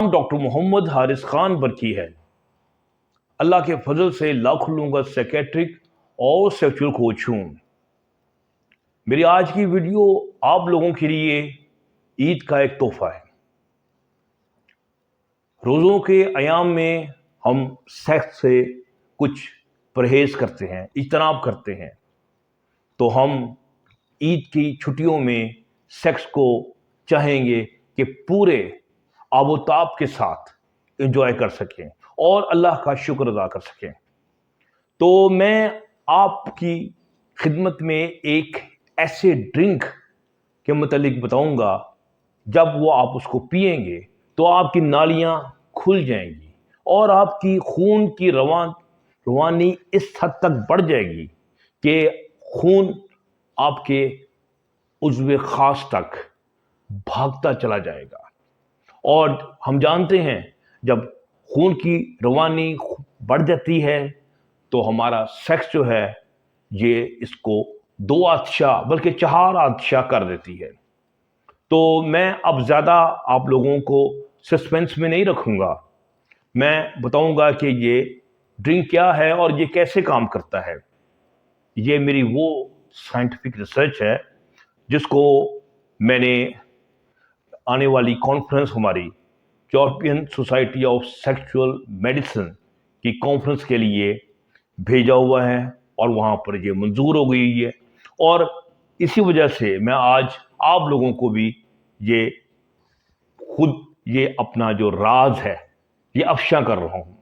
नाम डॉक्टर मोहम्मद हारिस खान बरकी है। अल्लाह के फजल से लाखों का सेकेट्रिक और सेक्सुअल कोच हूँ। मेरी आज की वीडियो आप लोगों के लिए ईद का एक तोहफा है। रोज़ों के अयाम में हम सेक्स से कुछ परहेज करते हैं, इज्तनाब करते हैं, तो हम ईद की छुट्टियों में सेक्स को चाहेंगे कि पूरे आबोताब के साथ एंजॉय कर सकें और अल्लाह का शुक्र अदा कर सकें। तो मैं आपकी खिदमत में एक ऐसे ड्रिंक के मतलब बताऊंगा, जब वो आप उसको पिएंगे तो आपकी नालियां खुल जाएंगी और आपकी खून की रवानी इस हद तक बढ़ जाएगी कि खून आपके उज़्व खास तक भागता चला जाएगा। और हम जानते हैं, जब खून की रवानी बढ़ जाती है तो हमारा सेक्स जो है ये इसको 2 आदशा बल्कि 4 आदशा कर देती है। तो मैं अब ज़्यादा आप लोगों को सस्पेंस में नहीं रखूँगा। मैं बताऊँगा कि ये ड्रिंक क्या है और ये कैसे काम करता है। ये मेरी वो साइंटिफिक रिसर्च है जिसको मैंने आने वाली कॉन्फ्रेंस हमारी European society of sexual medicine की कॉन्फ्रेंस के लिए भेजा हुआ है और वहाँ पर ये मंजूर हो गई है। और इसी वजह से मैं आज आप लोगों को भी ये खुद ये अपना जो राज है ये अफशा कर रहा हूँ।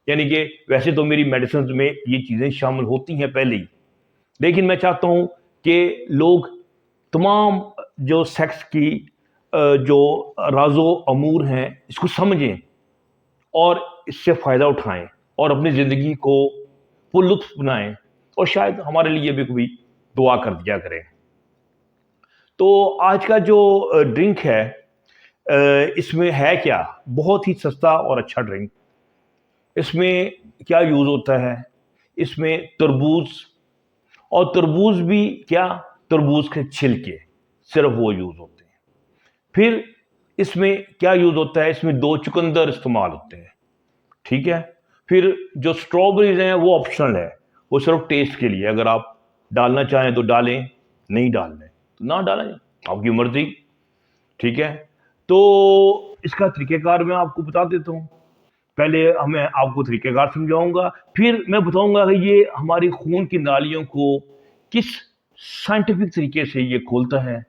यानी कि वैसे तो मेरी मेडिसिन में ये चीज़ें शामिल होती हैं पहले ही, लेकिन मैं चाहता हूँ कि लोग तमाम जो सेक्स की जो राजो अमूर हैं इसको समझें और इससे फ़ायदा उठाएं और अपनी ज़िंदगी को पुरलुत्फ बनाएं और शायद हमारे लिए भी कोई दुआ कर दिया करें। तो आज का जो ड्रिंक है, इसमें है क्या? बहुत ही सस्ता और अच्छा ड्रिंक। इसमें क्या यूज़ होता है? इसमें तरबूज, और तरबूज भी क्या, तरबूज के छिलके सिर्फ वो यूज़ होते हैं। फिर इसमें क्या यूज़ होता है? इसमें 2 चुकंदर इस्तेमाल होते हैं, ठीक है। फिर जो स्ट्रॉबेरीज हैं वो ऑप्शनल है, वो सिर्फ टेस्ट के लिए। अगर आप डालना चाहें तो डालें, नहीं डालना है तो ना डालें, आपकी मर्जी, ठीक है। तो इसका तरीक़ेकार मैं आपको बता देता हूँ। पहले मैं आपको तरीक़ेकार समझाऊंगा, फिर मैं बताऊंगा कि ये हमारी खून की नालियों को किस साइंटिफिक तरीके से ये खोलता है।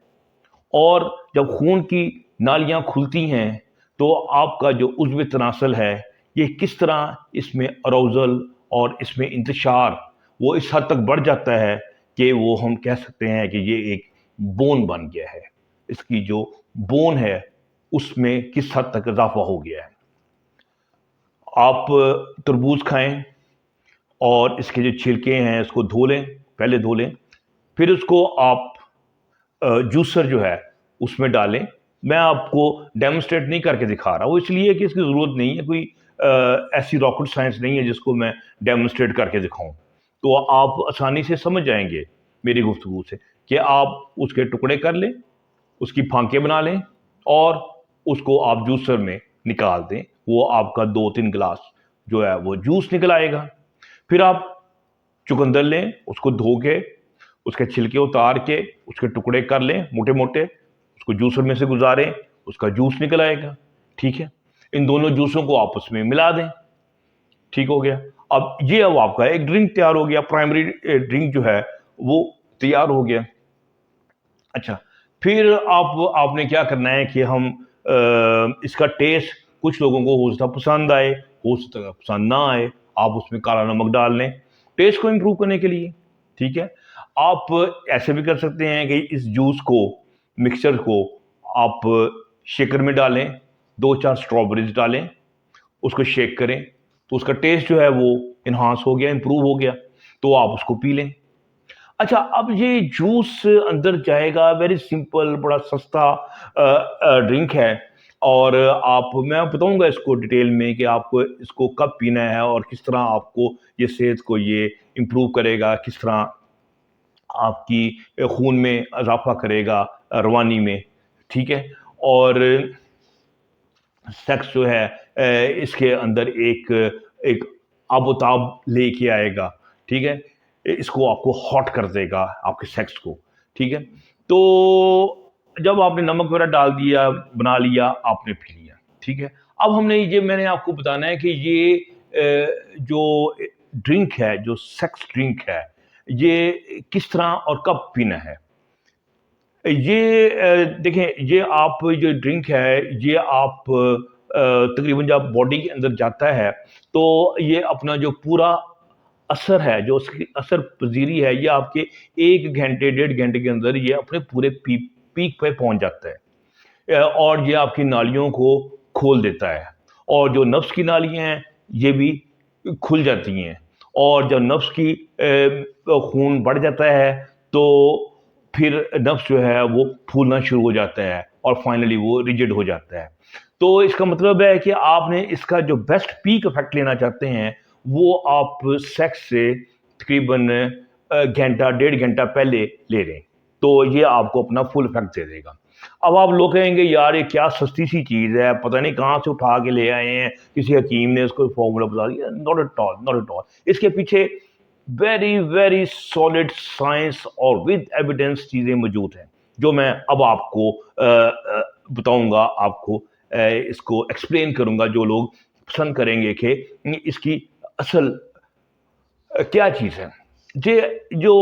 और जब खून की नालियां खुलती हैं तो आपका जो उज़्व तनासल है ये किस तरह इसमें अराउजल और इसमें इंतशार वो इस हद तक बढ़ जाता है कि वो हम कह सकते हैं कि ये एक बोन बन गया है। इसकी जो बोन है उसमें किस हद तक इजाफा हो गया है। आप तरबूज खाएं और इसके जो छिलके हैं इसको धो लें, पहले धो लें, फिर उसको आप जूसर जो है उसमें डालें। मैं आपको डेमोन्स्ट्रेट नहीं करके दिखा रहा, वो इसलिए कि इसकी ज़रूरत नहीं है, कोई ऐसी रॉकेट साइंस नहीं है जिसको मैं डेमोन्स्ट्रेट करके दिखाऊं। तो आप आसानी से समझ जाएंगे मेरी गुफ्तगू से कि आप उसके टुकड़े कर लें, उसकी फांके बना लें और उसको आप जूसर में निकाल दें। वो आपका 2-3 गिलास जो है वो जूस निकल आएगा। फिर आप चुकंदर लें, उसको धो के उसके छिलके उतार के उसके टुकड़े कर लें मोटे मोटे, उसको जूसर में से गुजारें, उसका जूस निकल आएगा, ठीक है। इन दोनों जूसों को आपस में मिला दें, ठीक हो गया। अब ये अब आपका एक ड्रिंक तैयार हो गया, प्राइमरी ड्रिंक जो है वो तैयार हो गया। अच्छा, फिर आपने क्या करना है कि हम इसका टेस्ट कुछ लोगों को हो सकता पसंद आए, हो सकता पसंद ना आए, आप उसमें काला नमक डाल लें टेस्ट को इम्प्रूव करने के लिए, ठीक है। आप ऐसे भी कर सकते हैं कि इस जूस को, मिक्सचर को आप शेकर में डालें, 2-4 स्ट्रॉबेरीज डालें, उसको शेक करें तो उसका टेस्ट जो है वो इन्हांस हो गया, इम्प्रूव हो गया, तो आप उसको पी लें। अच्छा, अब ये जूस अंदर जाएगा, वेरी सिंपल, बड़ा सस्ता ड्रिंक है। और मैं बताऊंगा इसको डिटेल में कि आपको इसको कब पीना है और किस तरह आपको ये सेहत को ये इम्प्रूव करेगा, किस तरह आपकी खून में इजाफा करेगा, रवानी में, ठीक है। और सेक्स जो है इसके अंदर एक एक आबोताब लेके आएगा, ठीक है? इसको आपको हॉट कर देगा आपके सेक्स को, ठीक है? तो जब आपने नमक वगैरह डाल दिया, बना लिया, आपने पी लिया, ठीक है? अब हमने ये मैंने आपको बताना है कि ये जो ड्रिंक है, जो सेक्स ड्रिंक है, ये किस तरह और कब पीना है। ये देखें, ये आप जो ड्रिंक है, ये आप तकरीबन जब बॉडी के अंदर जाता है, तो ये अपना जो पूरा असर है, जो उसकी असर पज़ीरी है, ये आपके 1 घंटे, डेढ़ घंटे के अंदर ये अपने पूरे पीक पे पहुँच जाता है। और ये आपकी नालियों को खोल देता है और जो नफ्स की नालियाँ हैं, ये भी खुल जाती हैं और जब नफ्स की खून बढ़ जाता है, तो फिर नफ्स जो है वो फूलना शुरू हो जाता है और फाइनली वो रिजिड हो जाता है। तो इसका मतलब है कि आपने इसका जो बेस्ट पीक इफ़ेक्ट लेना चाहते हैं, वो आप सेक्स से तकरीबन घंटा, डेढ़ घंटा पहले ले लें, तो ये आपको अपना फुल इफ़ेक्ट दे देगा। अब आप लोग कहेंगे यार ये क्या सस्ती सी चीज़ है, पता नहीं कहाँ से उठा के ले आए हैं, किसी हकीम ने इसको फॉर्मूला बता दिया। Not at all, not at all. इसके पीछे वेरी वेरी सॉलिड साइंस और विद एविडेंस चीज़ें मौजूद हैं, जो मैं अब आपको बताऊंगा, आपको इसको एक्सप्लेन करूंगा, जो लोग पसंद करेंगे कि इसकी असल क्या चीज़ है। ये जो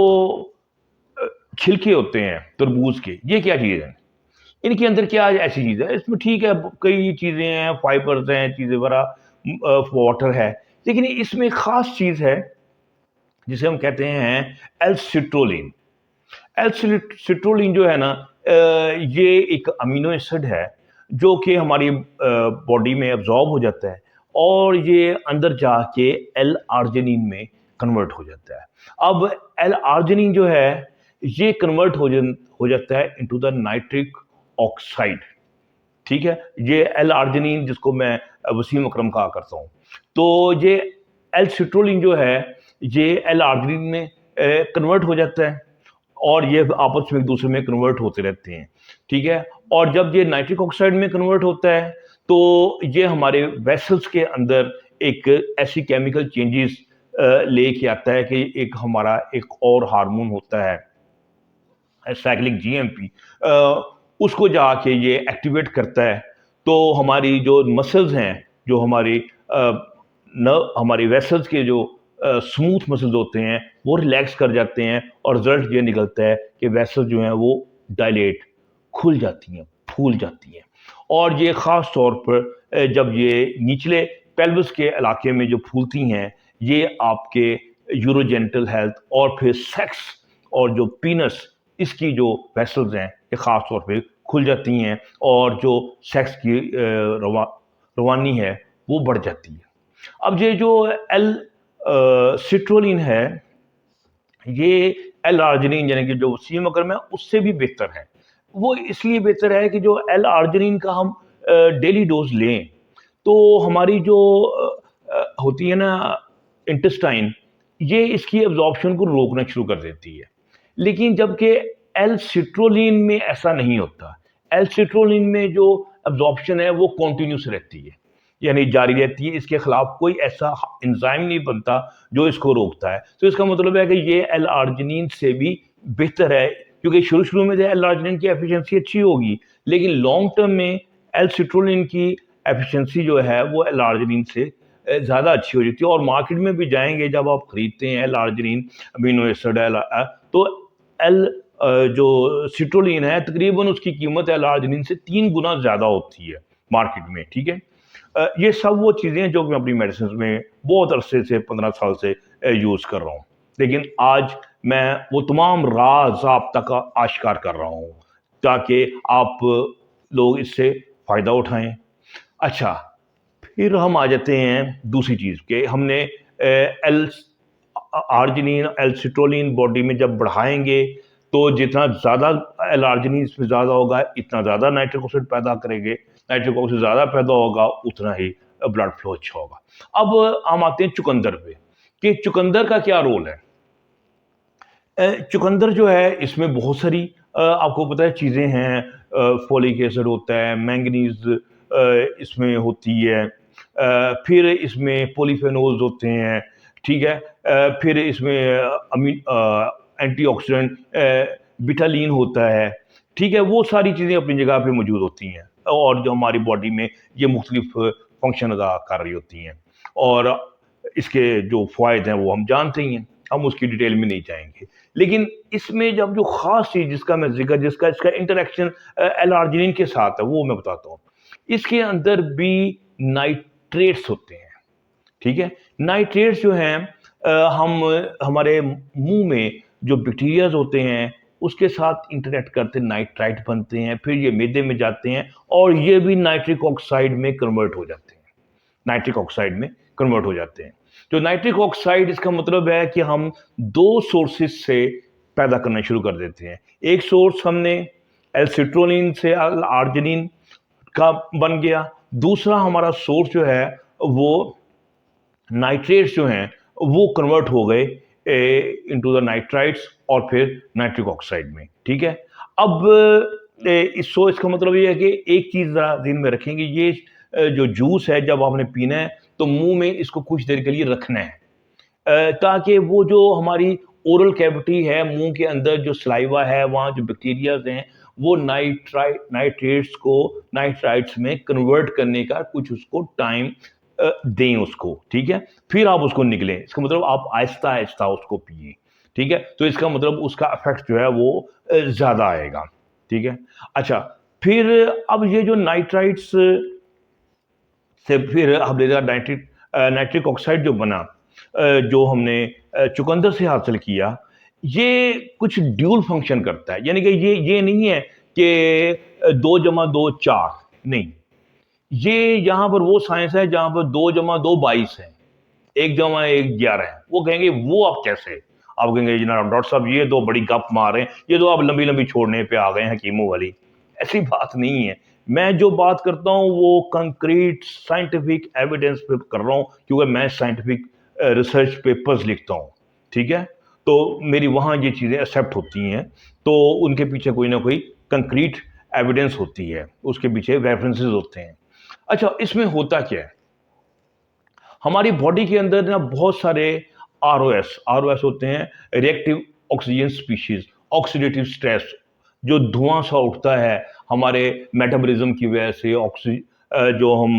छिलके होते हैं तरबूज के, ये क्या चीज़ है, इनके अंदर क्या ऐसी चीज़ है, इसमें ठीक है कई चीज़ें हैं, फाइबर्स हैं, चीज़ें वगैरह, वाटर है, लेकिन इसमें एक ख़ास चीज़ है जिसे हम कहते हैं एल-सिट्रोलिन। एल-सिट्रोलिन जो है ना, ये एक अमीनो एसिड है जो कि हमारी बॉडी में एब्जॉर्ब हो जाता है और ये अंदर जाके एल-आर्जिनिन में कन्वर्ट हो जाता है। अब एल-आर्जिनिन जो है ये कन्वर्ट हो जाता है इनटू द नाइट्रिक ऑक्साइड, ठीक है? ये एल-आर्जिनिन जिसको मैं वसीम अकरम कहा करता हूँ। तो ये एल-सिट्रोलिन जो है ये एल-आर्जिनिन में कन्वर्ट हो जाता है और ये आपस में एक-दूसरे में कन्वर्ट होते रहते हैं, ठीक है? और जब ये नाइट्रिक ऑक्साइड में कन्वर्ट होता है, तो ये हमारे वेसल्स के अंदर एक ऐसी केमिकल चेंजेस लेके आता है कि एक हमारा एक और हार्मोन होता है साइक्लिक जीएमपी, उसको जाके ये एक्टिवेट करता है। तो हमारी जो मसल्स हैं, जो हमारी हमारी वेसल्स के जो स्मूथ मसल्स होते हैं, वो रिलैक्स कर जाते हैं और रिजल्ट ये निकलता है कि वेसल्स जो हैं वो डायलेट, खुल जाती हैं, फूल जाती हैं। और ये ख़ास तौर पर जब ये निचले पेल्विस के इलाके में जो फूलती हैं, ये आपके यूरोजेनिटल हेल्थ और फिर सेक्स और जो पीनस, इसकी जो वेसल्स हैं, ये ख़ास तौर पे खुल जाती हैं और जो सेक्स की रवानी है, वो बढ़ जाती है। अब ये जो सिट्रोलिन है, ये एल-आर्जिनिन यानी कि जो वसीम अकरम है, उससे भी बेहतर है। वो इसलिए बेहतर है कि जो एल-आर्जिनिन का हम डेली डोज़ लें, तो हमारी जो होती है ना इंटेस्टाइन, ये इसकी एब्ज़ॉर्प्शन को रोकना शुरू कर देती है। लेकिन जबकि एल-सिट्रोलिन में ऐसा नहीं होता। एल-सिट्रोलिन में जो एब्ज़ॉर्प्शन है वो कंटीन्यूअस रहती है, यानी जारी रहती है, इसके खिलाफ कोई ऐसा एंजाइम नहीं बनता जो इसको रोकता है। तो इसका मतलब है कि ये एल-आर्जिनिन से भी बेहतर है, क्योंकि शुरू-शुरू में तो एल-आर्जिनिन की एफिशिएंसी अच्छी होगी, लेकिन लॉन्ग टर्म में एल-सिट्रोलिन की एफिशिएंसी जो है वो एल-आर्जिनिन से ज़्यादा अच्छी हो जाती है। और मार्केट में भी जाएँगे जब आप खरीदते हैं एल-आर्जिनिन अमीनो एसिड तो एल जो सिट्रोलिन है, तकरीबन उसकी कीमत एल-आर्जिनिन से 3 गुना ज़्यादा होती है मार्केट में, ठीक है? ये सब वो चीज़ें हैं जो मैं अपनी मेडिसिन में बहुत अरसे से 15 साल से यूज़ कर रहा हूँ। लेकिन आज मैं वो तमाम राज़ आप तक आश्कार कर रहा हूँ, ताकि आप लोग इससे फ़ायदा उठाएँ। अच्छा, फिर हम आ जाते हैं दूसरी चीज़ कि हमने एल आर्जिनिन, एल-सिट्रोलिन बॉडी में जब बढ़ाएँगे, तो जितना ज़्यादा एल-आर्जिनिन इसमें ज़्यादा होगा, इतना ज़्यादा नाइट्रिक ऑक्साइड पैदा करेंगे। नाइट्रिक ऑक्साइड ज़्यादा पैदा होगा, उतना ही ब्लड फ्लो अच्छा होगा। अब हम आते हैं चुकंदर पे, कि चुकंदर का क्या रोल है? चुकंदर जो है, इसमें बहुत सारी आपको पता है चीज़ें हैं, फोलिक एसिड होता है, मैंगनीज़ इसमें होती है। फिर इसमें पॉलीफेनोल्स होते हैं, ठीक है। फिर इसमें एंटीऑक्सीडेंट बिटालिन होता है, ठीक है। वो सारी चीज़ें अपनी जगह पे मौजूद होती हैं और जो हमारी बॉडी में ये मुख्तलिफ फंक्शन अदा कर रही होती हैं। और इसके जो फ़वाइद हैं वो हम जानते ही हैं, हम उसकी डिटेल में नहीं जाएंगे। लेकिन इसमें जब जो ख़ास चीज़ जिसका मैं जिक्र जिसका इसका इंटरेक्शन एल-आर्जिनिन के साथ है वो मैं बताता हूँ। इसके अंदर भी नाइट्रेट्स होते हैं, ठीक है। नाइट्रेट्स जो हैं हम हमारे मुंह में जो बैक्टीरियाज होते हैं उसके साथ इंटरेक्ट करते नाइट्राइट बनते हैं, फिर ये मैदे में जाते हैं और ये भी नाइट्रिक ऑक्साइड में कन्वर्ट हो जाते हैं, नाइट्रिक ऑक्साइड में कन्वर्ट हो जाते हैं। तो नाइट्रिक ऑक्साइड इसका मतलब है कि हम दो सोर्सेज से पैदा करना शुरू कर देते हैं। एक सोर्स हमने एल्सिट्रोलिन से आर्जिनिन का बन गया, दूसरा हमारा सोर्स जो है वो नाइट्रेट्स जो हैं वो कन्वर्ट हो गए इनटू द नाइट्राइट्स और फिर नाइट्रिक ऑक्साइड में, ठीक है। अब इस सोच का मतलब ये है कि एक चीज़ ज़रा ध्यान में रखेंगे, ये जो जूस है जब आपने पीना है तो मुंह में इसको कुछ देर के लिए रखना है ताकि वो जो हमारी ओरल कैविटी है, मुंह के अंदर जो सलाइवा है, वहाँ जो बैक्टीरियाज हैं वो नाइट्रेट्स को नाइट्राइट्स में कन्वर्ट करने का कुछ उसको टाइम दें उसको, ठीक है। फिर आप उसको निकलें, इसका मतलब आप आहिस्ता आहिस्ता उसको पिए, ठीक है। तो इसका मतलब उसका इफेक्ट जो है वो ज़्यादा आएगा, ठीक है। अच्छा, फिर अब ये जो नाइट्राइट्स से फिर हमने नाइट्रिक ऑक्साइड जो बना जो हमने चुकंदर से हासिल किया, ये कुछ ड्यूल फंक्शन करता है। यानी कि ये नहीं है कि 2 जमा 2 4, नहीं। ये यहाँ पर वो साइंस है जहाँ पर 2 जमा 2 22 है, 1 जमा 1 11 है। वो कहेंगे वो आप कैसे? आप कहेंगे जनाब डॉक्टर साहब ये तो बड़ी गप मार रहे हैं, ये तो आप लंबी लंबी छोड़ने पे आ गए हैं हकीमों वाली। ऐसी बात नहीं है। मैं जो बात करता हूँ वो कंक्रीट साइंटिफिक एविडेंस पे कर रहा हूँ, क्योंकि मैं साइंटिफिक रिसर्च पेपर्स लिखता हूँ, ठीक है। तो मेरी वहाँ ये चीज़ें एक्सेप्ट होती हैं, तो उनके पीछे कोई ना कोई कंक्रीट एविडेंस होती है, उसके पीछे रेफरेंसेस होते हैं। अच्छा, इसमें होता क्या है, हमारी बॉडी के अंदर ना बहुत सारे आरओएस होते हैं, reactive oxygen species, oxidative stress, जो धुआं सा उठता है हमारे मेटाबॉलिज्म की वजह से, जो हम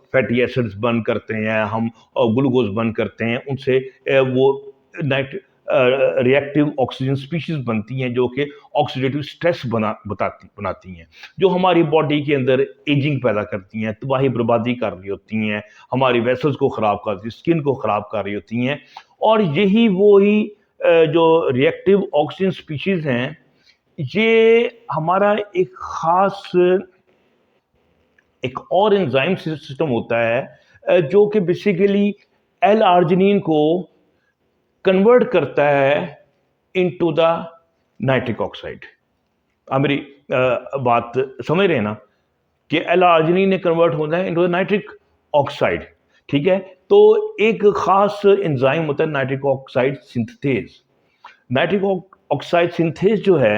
फैटी एसिड्स बर्न करते हैं, हम ग्लूकोज बर्न करते हैं, उनसे वो नाइट रिएक्टिव ऑक्सीजन स्पीशीज बनती हैं जो कि ऑक्सीडेटिव स्ट्रेस बनाती हैं, जो हमारी बॉडी के अंदर एजिंग पैदा करती हैं, तबाही बर्बादी कर रही होती हैं, हमारी वेसल्स को ख़राब कर रही, स्किन को ख़राब कर रही होती हैं। और यही वही जो रिएक्टिव ऑक्सीजन स्पीशीज हैं, ये हमारा एक ख़ास एक और एंजाइम सिस्टम होता है जो कि बेसिकली एल-आर्जिनिन को कन्वर्ट करता है इनटू द नाइट्रिक ऑक्साइड। आप मेरी बात समझ रहे हैं ना, कि एल-आर्जिनिन ने कन्वर्ट होना है इनटू द नाइट्रिक ऑक्साइड, ठीक है। तो एक खास एंजाइम होता है nitric oxide synthase. Nitric oxide synthase जो है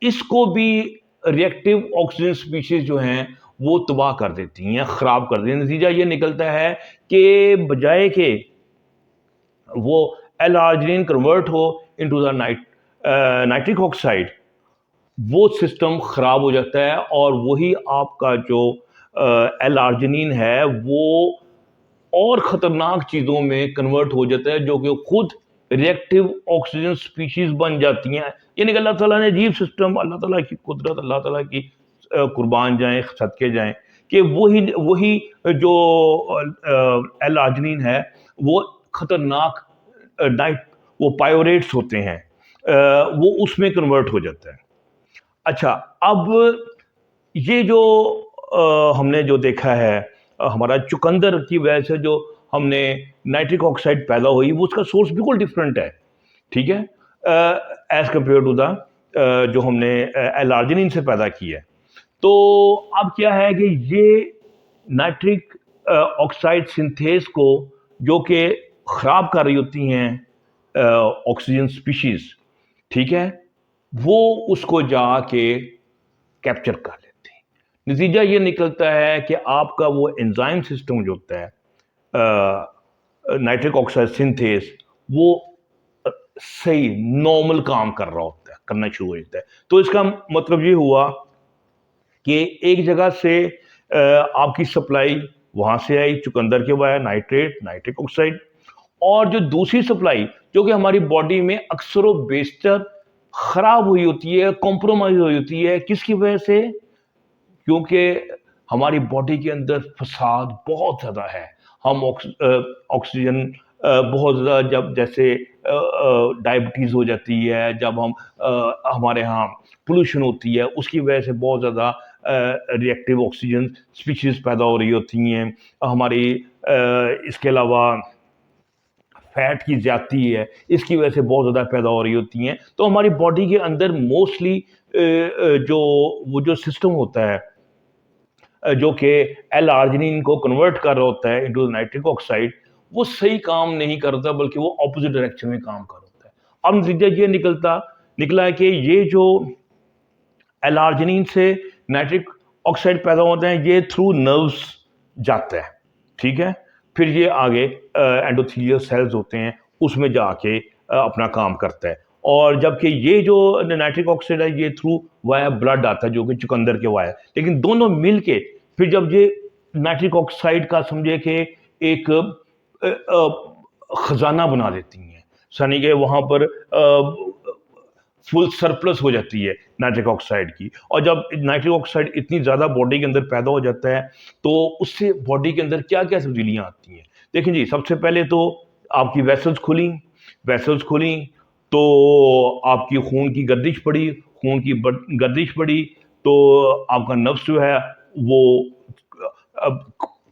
इसको भी रिएक्टिव ऑक्सीजन स्पीशीज जो हैं वो तबाह कर देती हैं, ख़राब कर देती हैं। नतीजा ये निकलता है कि बजाय के वो एल-आर्जिनिन कन्वर्ट हो इनटू द नाइट्रिक ऑक्साइड, वो सिस्टम ख़राब हो जाता है और वही आपका जो एल-आर्जिनिन है वो और ख़तरनाक चीज़ों में कन्वर्ट हो जाता है, जो कि खुद रिएक्टिव ऑक्सीजन स्पीशीज़ बन जाती हैं। यानी कि अल्लाह ताला ने अजीब सिस्टम, अल्लाह ताला की कुदरत, अल्लाह ताला की कुर्बान जाएँ, सदके जाएँ, कि वही जो एल-आर्जिनिन है वो ख़तरनाक वो पायोरेट्स होते हैं, वो उसमें कन्वर्ट हो जाता है। अच्छा, अब ये जो हमने जो देखा है हमारा चुकंदर की वजह से जो हमने नाइट्रिक ऑक्साइड पैदा हुई, वो उसका सोर्स बिल्कुल डिफरेंट है, ठीक है, एज कम्पेयर टू द जो हमने एल-आर्जिनिन से पैदा की है। तो अब क्या है कि ये नाइट्रिक ऑक्साइड सिंथेज को जो कि ख़राब कर रही होती हैं ऑक्सीजन स्पीशीज़, ठीक है, वो उसको जाके कैप्चर कर लेते हैं। नतीजा ये निकलता है कि आपका वो एंजाइम सिस्टम जो होता है नाइट्रिक ऑक्साइड सिंथेस, वो सही नॉर्मल काम कर रहा होता है, करना शुरू हो जाता है। तो इसका मतलब ये हुआ कि एक जगह से आपकी सप्लाई वहां से आई चुकंदर के वाया नाइट्रेट नाइट्रिक ऑक्साइड, और जो दूसरी सप्लाई जो कि हमारी बॉडी में अक्सर बेशतर खराब हुई होती है, कॉम्प्रोमाइज हुई होती है, किसकी वजह से? क्योंकि हमारी बॉडी के अंदर फसाद बहुत ज़्यादा है। हम ऑक्सीजन बहुत ज़्यादा, जब जैसे डायबिटीज़ हो जाती है, जब हम हमारे यहाँ पोल्यूशन होती है, उसकी वजह से बहुत ज़्यादा रिएक्टिव ऑक्सीजन स्पीशीज़ पैदा हो रही होती हैं। हमारी इसके अलावा फैट की ज़्यादती है, इसकी वजह से बहुत ज़्यादा पैदा हो रही होती हैं। तो हमारी बॉडी के अंदर मोस्टली जो वो जो सिस्टम होता है जो कि एल आर्जिनिन को कन्वर्ट कर रहा होता है इनटू नाइट्रिक ऑक्साइड, वो सही काम नहीं करता, बल्कि वो ऑपोजिट डायरेक्शन में काम कर रहा होता है। अब नतीजा ये निकला है कि ये जो एल आर्जिनिन से नाइट्रिक ऑक्साइड पैदा होते हैं, ये थ्रू नर्व्स जाता है, ठीक है। फिर ये आगे एंडोथेलियल सेल्स होते हैं, उसमें जाके अपना काम करता है। और जबकि ये जो नाइट्रिक ऑक्साइड है, ये थ्रू वाया ब्लड आता है, जो कि चुकंदर के वाया, लेकिन दोनों मिल के फिर जब ये नाइट्रिक ऑक्साइड का समझे कि एक खजाना बना देती हैं, यानी कि वहाँ पर फुल सरप्लस हो जाती है नाइट्रिक ऑक्साइड की। और जब नाइट्रिक ऑक्साइड इतनी ज़्यादा बॉडी के अंदर पैदा हो जाता है, तो उससे बॉडी के अंदर क्या क्या तब्दीलियाँ आती हैं। देखिए जी, सबसे पहले तो आपकी वेसल्स खुली तो आपकी खून की गर्दिश बढ़ी, गर्दिश बढ़ी, तो आपका नफ्स जो है वो अब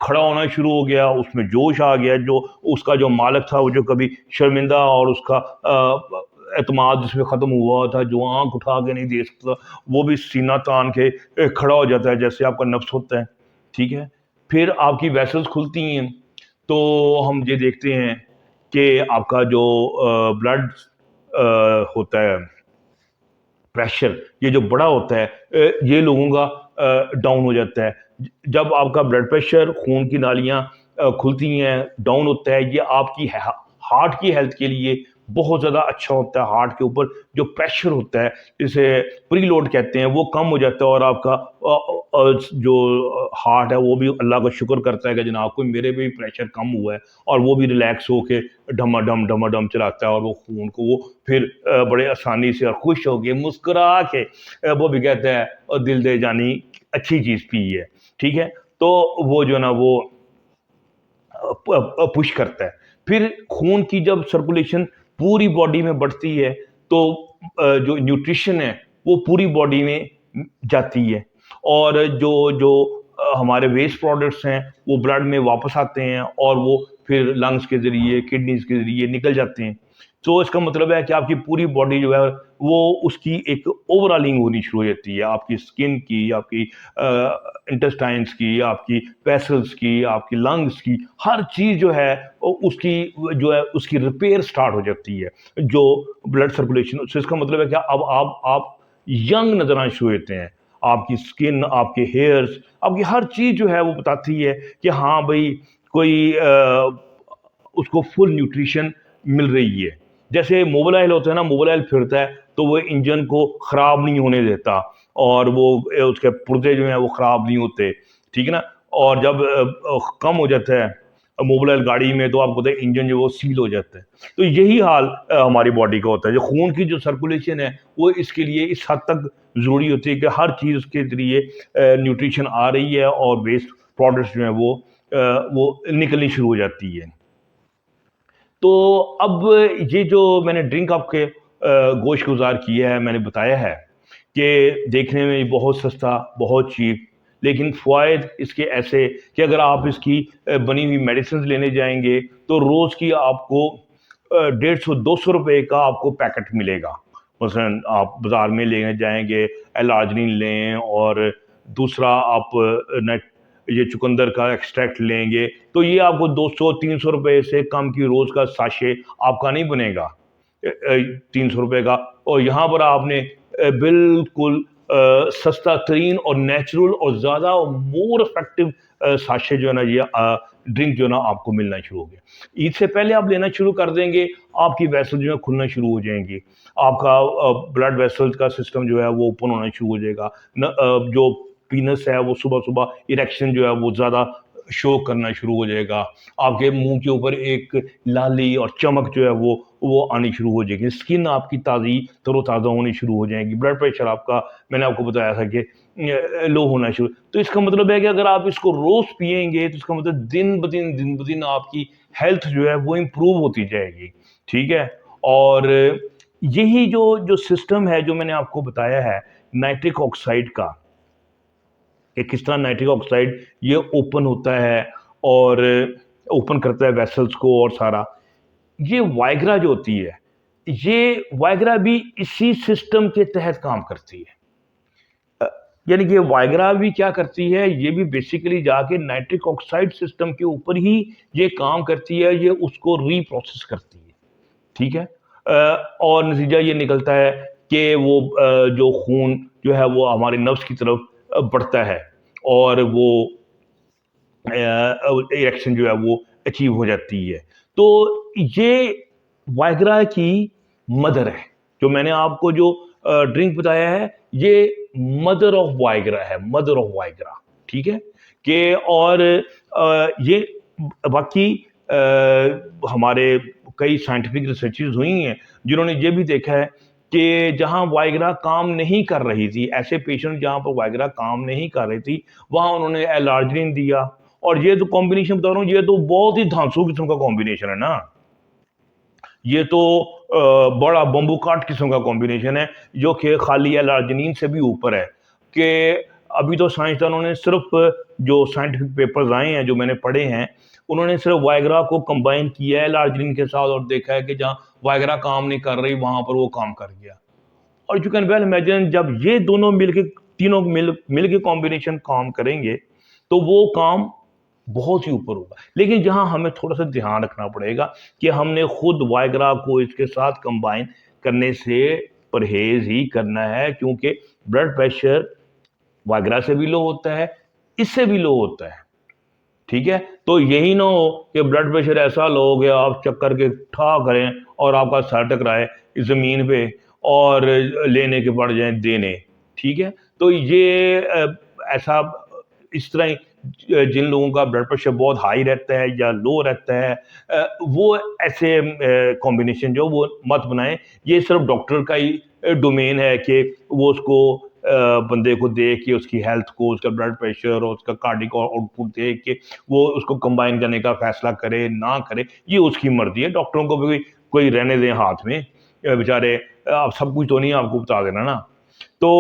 खड़ा होना शुरू हो गया, उसमें जोश आ गया। जो उसका जो मालिक था, वो जो कभी शर्मिंदा और उसका एतमाद जिसमें ख़त्म हुआ था, जो आंख उठा के नहीं देख सकता, वो भी सीना तान के खड़ा हो जाता है, जैसे आपका नफ्स होता है, ठीक है। फिर आपकी वेसल्स खुलती हैं, तो हम ये देखते हैं कि आपका जो ब्लड होता है, प्रेशर ये जो बड़ा होता है, ये लोगों का डाउन हो जाता है। जब आपका ब्लड प्रेशर, खून की नालियाँ खुलती हैं, डाउन होता है, ये आपकी हार्ट की हेल्थ के लिए बहुत ज़्यादा अच्छा होता है। हार्ट के ऊपर जो प्रेशर होता है, जिसे प्रीलोड कहते हैं, वो कम हो जाता है, और आपका जो हार्ट है वो भी अल्लाह का शुक्र करता है कि जनाब को मेरे भी प्रेशर कम हुआ है, और वो भी रिलैक्स होके डमाडम चलाता है, और वो खून को वो फिर बड़े आसानी से और खुश होके मुस्कुरा के वो भी कहता है, और दिल दे जानी अच्छी चीज़ पी है, ठीक है। तो वो जो ना वो पुश करता है। फिर खून की जब सर्कुलेशन पूरी बॉडी में बढ़ती है, तो जो न्यूट्रिशन है वो पूरी बॉडी में जाती है, और जो जो हमारे वेस्ट प्रोडक्ट्स हैं वो ब्लड में वापस आते हैं, और वो फिर लंग्स के ज़रिए, किडनीज़ के ज़रिए निकल जाते हैं। तो इसका मतलब है कि आपकी पूरी बॉडी जो है वो उसकी एक ओवरऑलिंग होनी शुरू हो जाती है, आपकी स्किन की, आपकी इंटेस्टाइन्स की, आपकी वेसल्स की, आपकी लंग्स की, हर चीज़ जो है उसकी जो है उसकी रिपेयर स्टार्ट हो जाती है, जो ब्लड सर्कुलेशन। तो इसका मतलब है कि अब आप यंग नजर आना शुरू होते हैं। आपकी स्किन, आपके हेयर्स, आपकी हर चीज़ जो है वो बताती है कि हाँ भाई, कोई उसको फुल न्यूट्रिशन मिल रही है। जैसे मोबाइल होता है ना, मोबाइल फिरता है तो वो इंजन को ख़राब नहीं होने देता, और वो उसके पुर्जे जो हैं वो ख़राब नहीं होते, ठीक है ना। और जब कम हो जाता है मोबाइल गाड़ी में, तो आपको पता है इंजन जो वो सील हो जाता है। तो यही हाल हमारी बॉडी का होता है। जो खून की जो सर्कुलेशन है वो इसके लिए इस हद तक ज़रूरी होती है कि हर चीज़ उसके ज़रिए न्यूट्रिशन आ रही है, और वेस्ट प्रोडक्ट्स जो हैं वो निकलनी शुरू हो जाती है। तो अब ये जो मैंने ड्रिंक आपके गोश गुजार किया है, मैंने बताया है कि देखने में बहुत सस्ता, बहुत चीप, लेकिन फ़वाइद इसके ऐसे कि अगर आप इसकी बनी हुई मेडिसिन लेने जाएंगे, तो रोज़ की आपको 150-200 रुपये का आपको पैकेट मिलेगा। मसलन आप बाज़ार में लेने जाएंगे, एलार्जिनिन लें, और दूसरा आप नेट ये चुकंदर का एक्सट्रैक्ट लेंगे, तो ये आपको 200-300 रुपये से कम की रोज़ का साशे आपका नहीं बनेगा 300 रुपये का। और यहाँ पर आपने बिल्कुल सस्ता तरीन और नेचुरल और ज़्यादा और मोर इफेक्टिव साशे जो है ना ये ड्रिंक जो है ना आपको मिलना शुरू हो गया। ईद से पहले आप लेना शुरू कर देंगे, आपकी वेसल जो है खुलना शुरू हो जाएंगी, आपका ब्लड वेसल्स का सिस्टम जो है वो ओपन होना शुरू हो जाएगा, जो पीनस है वो सुबह सुबह इरेक्शन जो है वो ज़्यादा शो करना शुरू हो जाएगा, आपके मुंह के ऊपर एक लाली और चमक जो है वो आनी शुरू हो जाएगी, स्किन आपकी ताज़ी तरोताज़ा होनी शुरू हो जाएगी, ब्लड प्रेशर आपका, मैंने आपको बताया था कि लो होना शुरू। तो इसका मतलब है कि अगर आप इसको रोज़ पिएंगे तो इसका मतलब दिन ब दिन आपकी हेल्थ जो है वो इम्प्रूव होती जाएगी, ठीक है। और यही जो जो सिस्टम है जो मैंने आपको बताया है नाइट्रिक ऑक्साइड का, कि किस तरह नाइट्रिक ऑक्साइड ये ओपन होता है और ओपन करता है वेसल्स को और सारा, ये वाइग्रा जो होती है, ये वाइग्रा भी इसी सिस्टम के तहत काम करती है। यानी कि वाइग्रा भी क्या करती है, ये भी बेसिकली जाके नाइट्रिक ऑक्साइड सिस्टम के ऊपर ही ये काम करती है, ये उसको रीप्रोसेस करती है, ठीक है। और नतीजा ये निकलता है कि वो जो खून जो है वो हमारे नर्व्स की तरफ बढ़ता है और वो इरेक्शन जो है वो अचीव हो जाती है। तो ये वाइग्रा की मदर है, जो मैंने आपको जो ड्रिंक बताया है ये मदर ऑफ वाइग्रा है, मदर ऑफ वाइग्रा, ठीक है। कि और ये बाकी हमारे कई साइंटिफिक रिसर्चेस हुई हैं जिन्होंने ये भी देखा है कि जहां वाइग्रा काम नहीं कर रही थी, ऐसे पेशेंट जहां पर वाइग्रा काम नहीं कर रही थी वहां उन्होंने एलार्जिनिन दिया, और ये तो कॉम्बिनेशन बता रहा हूँ, ये तो बहुत ही धांसू किस्म का कॉम्बिनेशन है ना, ये तो बड़ा बम्बू काट किस्म का कॉम्बिनेशन है जो कि खाली एलार्जिनिन से भी ऊपर है। कि अभी तो साइंसदानों ने सिर्फ जो साइंटिफिक पेपर्स आए हैं जो मैंने पढ़े हैं, उन्होंने सिर्फ वाइग्रा को कंबाइन किया है एलार्जिनिन के साथ और देखा है कि जहाँ वाइग्रा काम नहीं कर रही वहां पर वो काम कर गया। और यू कैन वेल इमेजिन जब ये दोनों मिलके तीनों मिल के कॉम्बिनेशन काम करेंगे तो वो काम बहुत ही ऊपर होगा। लेकिन जहां हमें थोड़ा सा ध्यान रखना पड़ेगा कि हमने खुद वाइग्रा को इसके साथ कंबाइन करने से परहेज ही करना है, क्योंकि ब्लड प्रेशर वाइग्रा से भी लो होता है, इससे भी लो होता है, ठीक है। तो यही ना हो कि ब्लड प्रेशर ऐसा लो हो गया आप चक्कर के ठा करें और आपका सर टकराए जमीन पे और लेने के पड़ जाए देने, ठीक है। तो ये ऐसा इस तरह जिन लोगों का ब्लड प्रेशर बहुत हाई रहता है या लो रहता है वो ऐसे कॉम्बिनेशन जो वो मत बनाएं। ये सिर्फ डॉक्टर का ही डोमेन है कि वो उसको बंदे को देख के उसकी हेल्थ को, उसका ब्लड प्रेशर और उसका कार्डिक आउटपुट देख के वो उसको कंबाइन करने का फैसला करे ना करे, ये उसकी मर्जी है। डॉक्टरों को भी कोई रहने दें हाथ में, बेचारे आप सब कुछ तो नहीं आपको बता देना ना। तो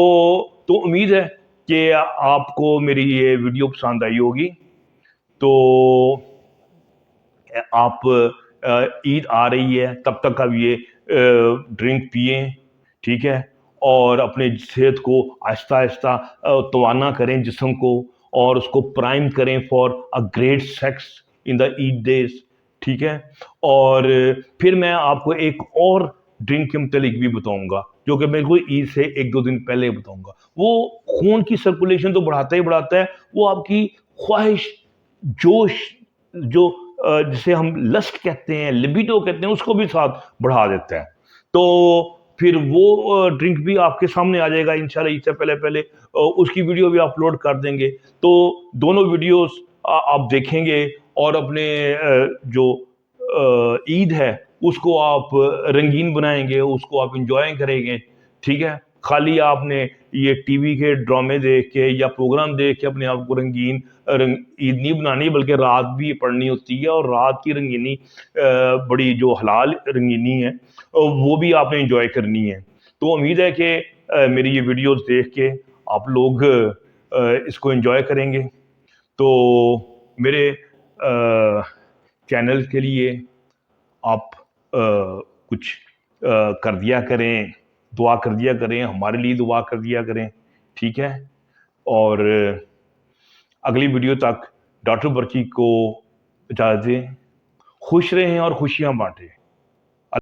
उम्मीद है कि आपको मेरी ये वीडियो पसंद आई होगी। तो आप ईद आ रही है तब तक अब ये ड्रिंक पिए, ठीक है। और अपने सेहत को आहिस्ता आहिस्ता तवाना करें जिस्म को, और उसको प्राइम करें for a great sex in the Eid days, ठीक है। और फिर मैं आपको एक और ड्रिंक के मुतालिक भी बताऊंगा जो कि बिल्कुल ईद से एक दो दिन पहले बताऊंगा। वो खून की सर्कुलेशन तो बढ़ाता ही बढ़ाता है, वो आपकी ख्वाहिश, जोश, जो जिसे हम लस्ट कहते हैं, लिबिडो कहते हैं, उसको भी साथ बढ़ा देता है। तो फिर वो ड्रिंक भी आपके सामने आ जाएगा इंशाल्लाह ईद से पहले पहले, उसकी वीडियो भी अपलोड कर देंगे। तो दोनों वीडियोस आप देखेंगे और अपने जो ईद है उसको आप रंगीन बनाएंगे, उसको आप इंजॉय करेंगे, ठीक है। खाली आपने ये टीवी के ड्रामे देख के या प्रोग्राम देख के अपने आप को रंगीन ईद नहीं बनानी, बल्कि रात भी पढ़नी होती है, और रात की रंगीनी बड़ी जो हलाल रंगीनी है वो भी आपने इंजॉय करनी है। तो उम्मीद है कि मेरी ये वीडियोस देख के आप लोग इसको एंजॉय करेंगे। तो मेरे चैनल के लिए आप कुछ कर दिया करें, दुआ कर दिया करें, हमारे लिए दुआ कर दिया करें, ठीक है। और अगली वीडियो तक डॉक्टर बर्की को इजाज़त दें। खुश रहें और खुशियाँ बांटें।